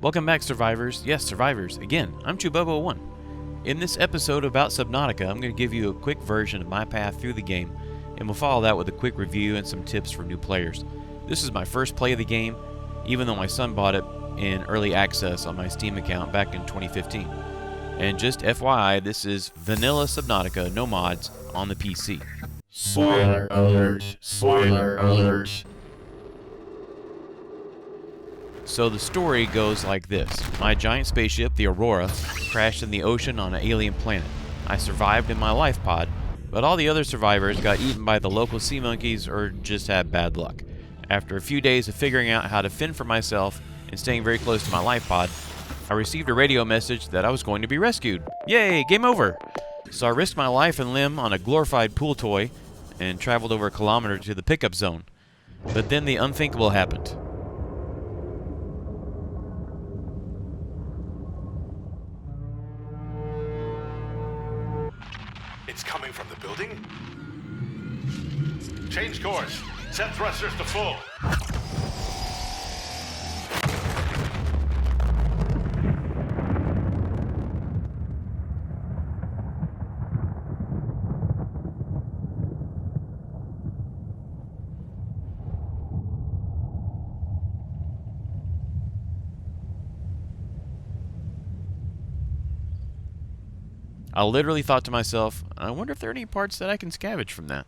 Welcome back, survivors. Yes, survivors. Again, I'm Chewbubba1. In this episode about Subnautica, I'm going to give you a quick version of my path through the game, and we'll follow that with a quick review and some tips for new players. This is my first play of the game, even though my son bought it in early access on my Steam account back in 2015. And just FYI, this is vanilla Subnautica, no mods, on the PC. Spoiler alert! Spoiler alert! So the story goes like this. My giant spaceship, the Aurora, crashed in the ocean on an alien planet. I survived in my life pod, but all the other survivors got eaten by the local sea monkeys or just had bad luck. After a few days of figuring out how to fend for myself and staying very close to my life pod, I received a radio message that I was going to be rescued. Yay, game over! So I risked my life and limb on a glorified pool toy and traveled over a kilometer to the pickup zone. But then the unthinkable happened. It's coming from the building? Change course. Set thrusters to full. I literally thought to myself, I wonder if there are any parts that I can scavenge from that.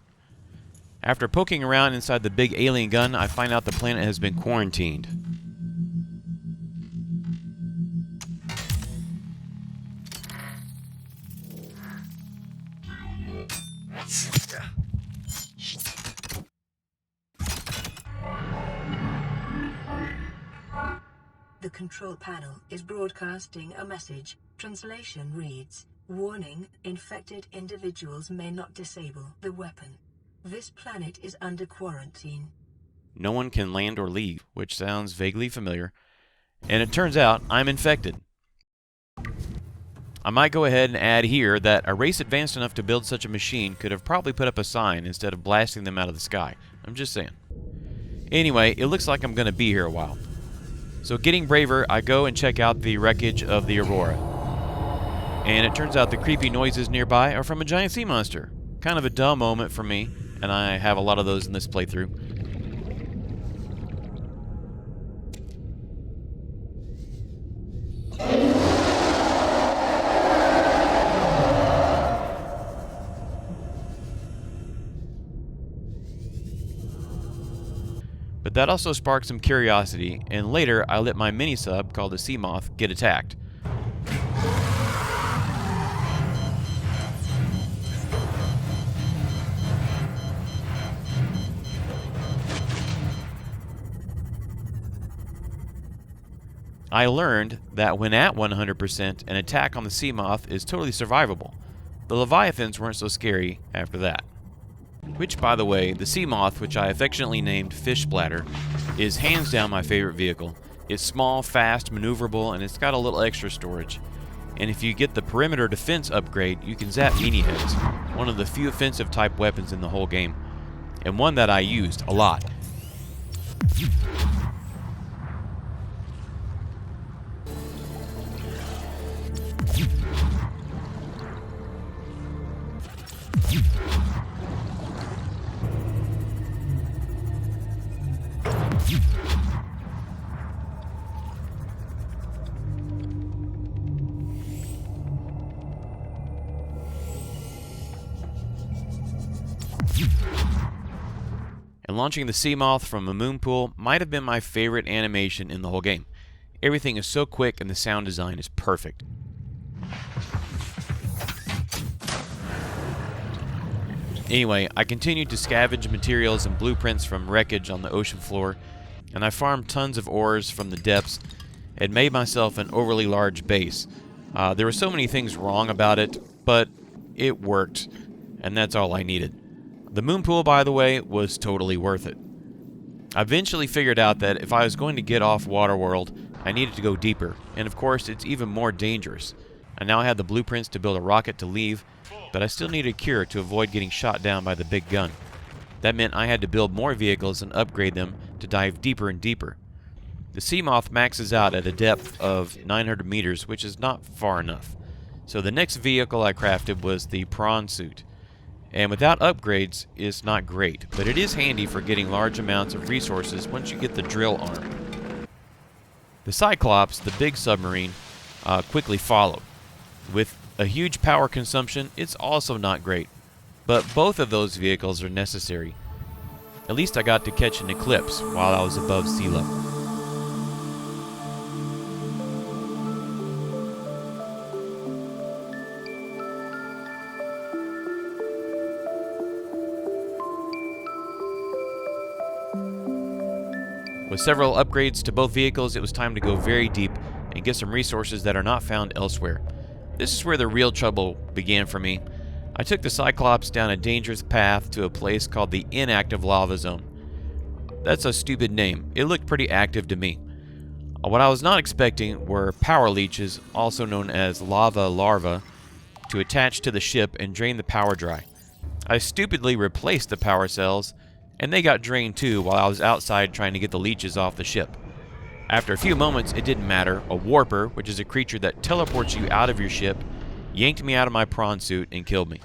After poking around inside the big alien gun, I find out the planet has been quarantined. The control panel is broadcasting a message. Translation reads, "Warning, infected individuals may not disable the weapon. This planet is under quarantine." No one can land or leave, which sounds vaguely familiar. And it turns out I'm infected. I might go ahead and add here that a race advanced enough to build such a machine could have probably put up a sign instead of blasting them out of the sky. I'm just saying. Anyway, it looks like I'm going to be here a while. So getting braver, I go and check out the wreckage of the Aurora. And it turns out the creepy noises nearby are from a giant sea monster. Kind of a dumb moment for me, and I have a lot of those in this playthrough. But that also sparked some curiosity, and later I let my mini-sub, called the Sea Moth, get attacked. I learned that when at 100%, an attack on the Sea Moth is totally survivable. The Leviathans weren't so scary after that. Which, by the way, the Sea Moth, which I affectionately named Fish Splatter, is hands down my favorite vehicle. It's small, fast, maneuverable, and it's got a little extra storage. And if you get the perimeter defense upgrade, you can zap meanie heads, one of the few offensive type weapons in the whole game, and one that I used a lot. And launching the Sea Moth from a moon pool might have been my favorite animation in the whole game. Everything is so quick and the sound design is perfect. Anyway, I continued to scavenge materials and blueprints from wreckage on the ocean floor, and I farmed tons of ores from the depths and made myself an overly large base. There were so many things wrong about it, but it worked, and that's all I needed. The moon pool, by the way, was totally worth it. I eventually figured out that if I was going to get off Waterworld, I needed to go deeper, and of course it's even more dangerous. I now had the blueprints to build a rocket to leave, but I still needed a cure to avoid getting shot down by the big gun. That meant I had to build more vehicles and upgrade them to dive deeper and deeper. The Seamoth maxes out at a depth of 900 meters, which is not far enough. So the next vehicle I crafted was the prawn suit. And without upgrades, it's not great, but it is handy for getting large amounts of resources once you get the drill arm. The Cyclops, the big submarine, quickly followed. With a huge power consumption, it's also not great. But both of those vehicles are necessary. At least I got to catch an eclipse while I was above sea level. With several upgrades to both vehicles, it was time to go very deep and get some resources that are not found elsewhere. This is where the real trouble began for me. I took the Cyclops down a dangerous path to a place called the Inactive Lava Zone. That's a stupid name. It looked pretty active to me. What I was not expecting were power leeches, also known as lava larvae, to attach to the ship and drain the power dry. I stupidly replaced the power cells, and they got drained too while I was outside trying to get the leeches off the ship. After a few moments, it didn't matter. A warper, which is a creature that teleports you out of your ship, yanked me out of my prawn suit and killed me.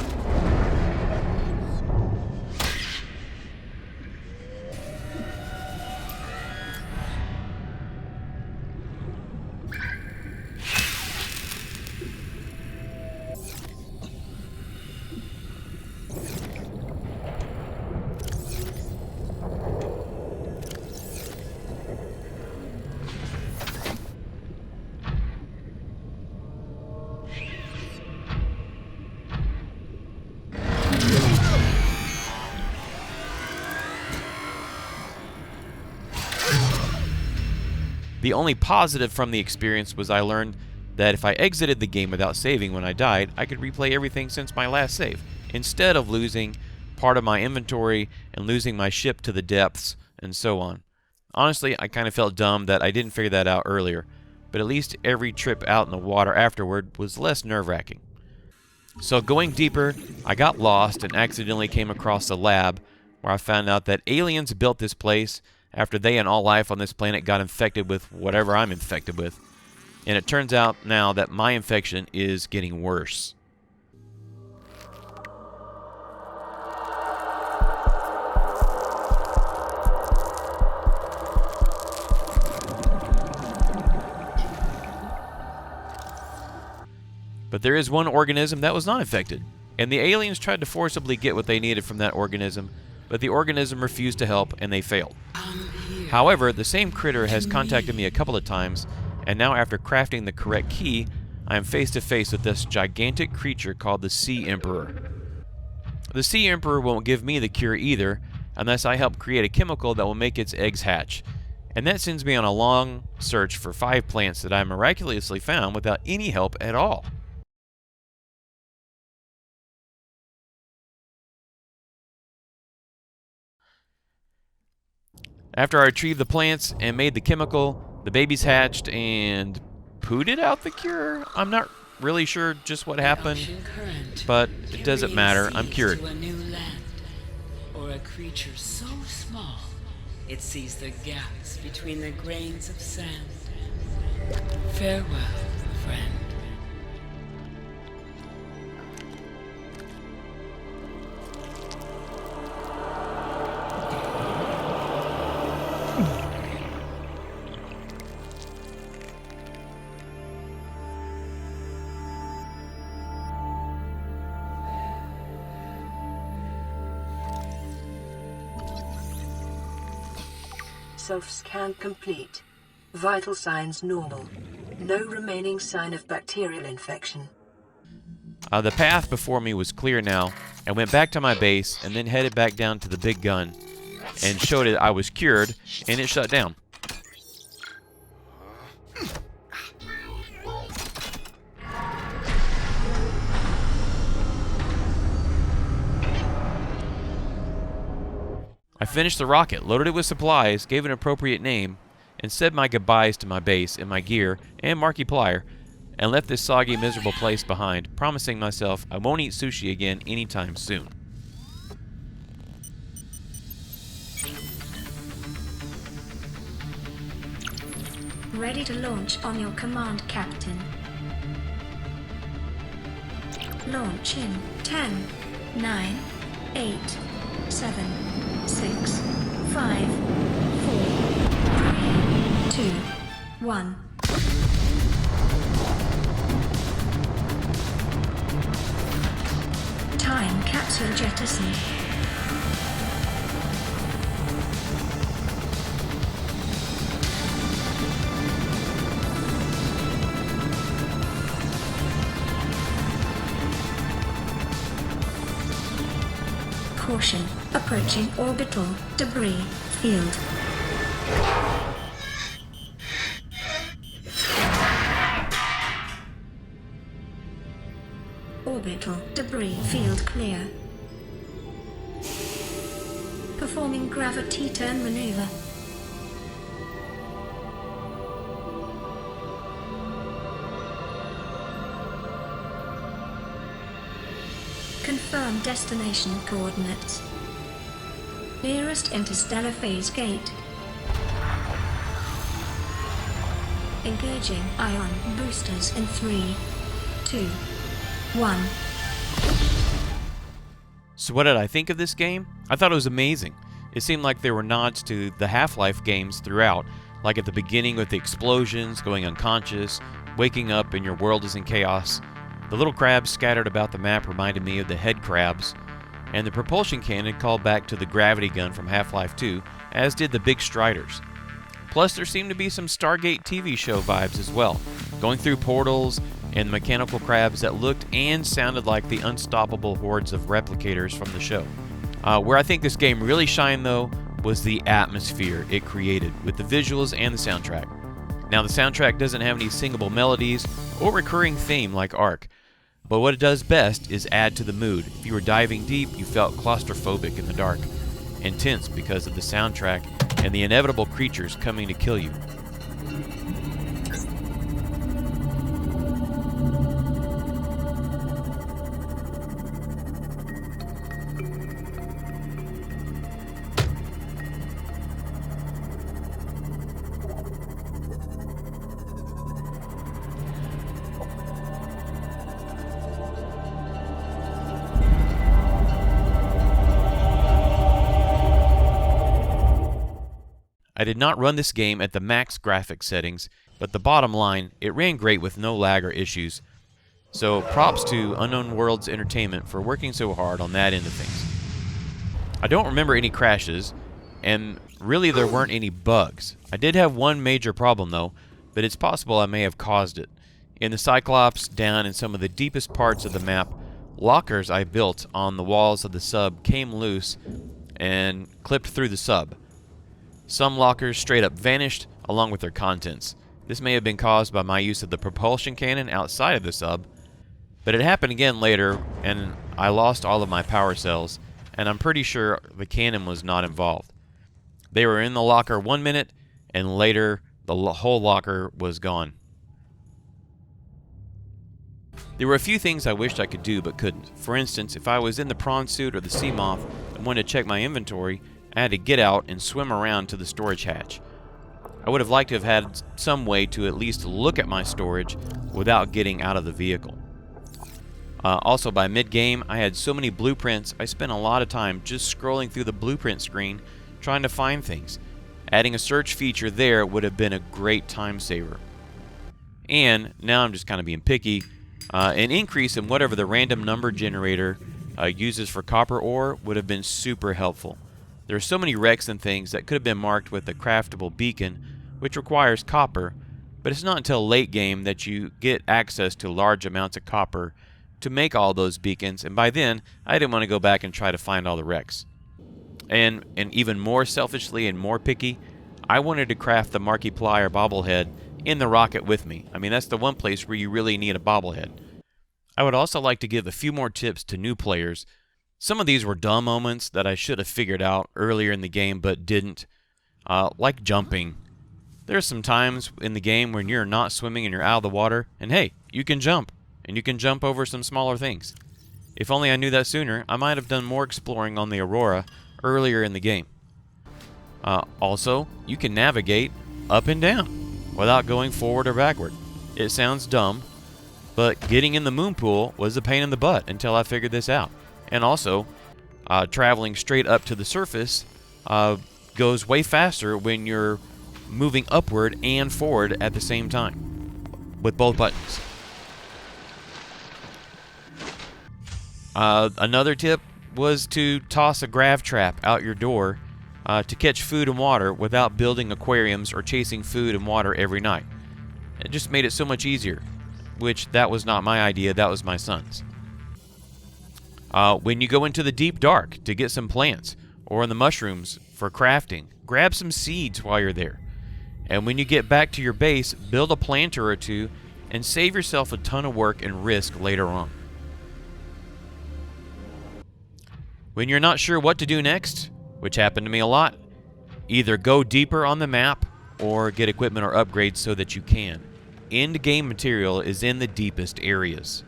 The only positive from the experience was I learned that if I exited the game without saving when I died, I could replay everything since my last save, instead of losing part of my inventory and losing my ship to the depths and so on. Honestly, I kind of felt dumb that I didn't figure that out earlier, but at least every trip out in the water afterward was less nerve-wracking. So going deeper, I got lost and accidentally came across a lab where I found out that aliens built this place after they and all life on this planet got infected with whatever I'm infected with. And it turns out now that my infection is getting worse. But there is one organism that was not infected, and the aliens tried to forcibly get what they needed from that organism, but the organism refused to help and they failed. However, the same critter has contacted me a couple of times, and now after crafting the correct key, I am face to face with this gigantic creature called the Sea Emperor. The Sea Emperor won't give me the cure either, unless I help create a chemical that will make its eggs hatch. And that sends me on a long search for 5 plants that I miraculously found without any help at all. After I retrieved the plants and made the chemical, the babies hatched and pooted out the cure. I'm not really sure just what happened, but it doesn't matter. I'm cured. To a new land, or a creature so small it sees the gaps between the grains of sand. Farewell, friend. Self-scan complete. Vital signs normal. No remaining sign of bacterial infection. The path before me was clear now. I went back to my base and then headed back down to the big gun and showed it I was cured, and it shut down. I finished the rocket, loaded it with supplies, gave it an appropriate name, and said my goodbyes to my base and my gear and Markiplier, and left this soggy, miserable place behind, promising myself I won't eat sushi again anytime soon. Ready to launch on your command, Captain. Launch in 10, 9, 8, 7, 6, 5, 4, 3, 2, 1. Time capsule jettisoned. Caution, approaching orbital debris field. Orbital debris field clear. Performing gravity turn maneuver. Confirm destination coordinates. Nearest interstellar phase gate. Engaging ion boosters in 3, 2, 1. So what did I think of this game? I thought it was amazing. It seemed like there were nods to the Half-Life games throughout, like at the beginning with the explosions, going unconscious, waking up and your world is in chaos. The little crabs scattered about the map reminded me of the head crabs, and the propulsion cannon called back to the gravity gun from Half-Life 2, as did the big striders. Plus, there seemed to be some Stargate TV show vibes as well, going through portals and mechanical crabs that looked and sounded like the unstoppable hordes of replicators from the show. Where I think this game really shined, though, was the atmosphere it created, with the visuals and the soundtrack. Now, the soundtrack doesn't have any singable melodies or recurring theme like Ark, but what it does best is add to the mood. If you were diving deep, you felt claustrophobic in the dark and tense because of the soundtrack and the inevitable creatures coming to kill you. I did not run this game at the max graphics settings, but the bottom line, it ran great with no lag or issues. So props to Unknown Worlds Entertainment for working so hard on that end of things. I don't remember any crashes, and really there weren't any bugs. I did have one major problem though, but it's possible I may have caused it. In the Cyclops, down in some of the deepest parts of the map, lockers I built on the walls of the sub came loose and clipped through the sub. Some lockers straight up vanished along with their contents. This may have been caused by my use of the propulsion cannon outside of the sub, but it happened again later and I lost all of my power cells, and I'm pretty sure the cannon was not involved. They were in the locker 1 minute and later the whole locker was gone. There were a few things I wished I could do but couldn't. For instance, if I was in the prawn suit or the sea moth and wanted to check my inventory, I had to get out and swim around to the storage hatch. I would have liked to have had some way to at least look at my storage without getting out of the vehicle. Also, by mid-game, I had so many blueprints, I spent a lot of time just scrolling through the blueprint screen trying to find things. Adding a search feature there would have been a great time saver. And, now I'm just kind of being picky, an increase in whatever the random number generator uses for copper ore would have been super helpful. There are so many wrecks and things that could have been marked with a craftable beacon, which requires copper, but it's not until late game that you get access to large amounts of copper to make all those beacons, and by then, I didn't want to go back and try to find all the wrecks. And even more selfishly and more picky, I wanted to craft the Markiplier bobblehead in the rocket with me. I mean, that's the one place where you really need a bobblehead. I would also like to give a few more tips to new players. Some of these were dumb moments that I should have figured out earlier in the game but didn't, like jumping. There are some times in the game when you're not swimming and you're out of the water, and hey, you can jump, and you can jump over some smaller things. If only I knew that sooner, I might have done more exploring on the Aurora earlier in the game. Also, you can navigate up and down. without going forward or backward. It sounds dumb, but getting in the moon pool was a pain in the butt until I figured this out. And also, traveling straight up to the surface goes way faster when you're moving upward and forward at the same time with both buttons. Another tip was to toss a grav trap out your door to catch food and water without building aquariums or chasing food and water every night. It just made it so much easier, which that was not my idea, that was my son's. When you go into the deep dark to get some plants or in the mushrooms for crafting, grab some seeds while you're there. And when you get back to your base, build a planter or two and save yourself a ton of work and risk later on. When you're not sure what to do next, which happened to me a lot, either go deeper on the map or get equipment or upgrades so that you can. End-game material is in the deepest areas.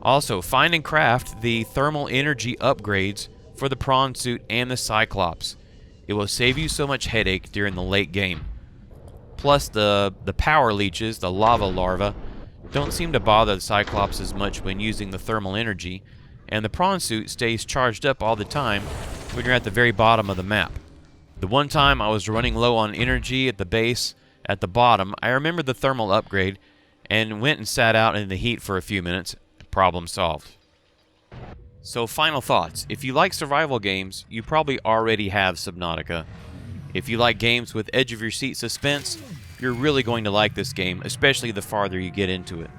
Also, find and craft the thermal energy upgrades for the prawn suit and the Cyclops. It will save you so much headache during the late game. Plus, the power leeches, the lava larvae, don't seem to bother the Cyclops as much when using the thermal energy, and the prawn suit stays charged up all the time when you're at the very bottom of the map. The one time I was running low on energy at the base, at the bottom, I remembered the thermal upgrade and went and sat out in the heat for a few minutes. Problem solved. So final thoughts. If you like survival games, you probably already have Subnautica. If you like games with edge-of-your-seat suspense, you're really going to like this game, especially the farther you get into it.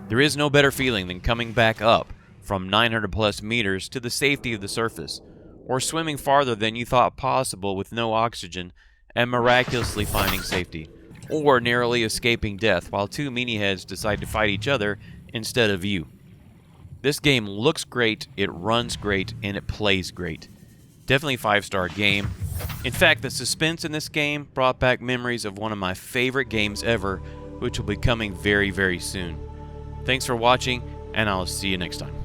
There is no better feeling than coming back up from 900 plus meters to the safety of the surface, or swimming farther than you thought possible with no oxygen and miraculously finding safety, or narrowly escaping death while two meatyheads decide to fight each other instead of you. This game looks great, it runs great, and it plays great. Definitely 5-star game. In fact, the suspense in this game brought back memories of one of my favorite games ever, which will be coming very, very soon. Thanks for watching, and I'll see you next time.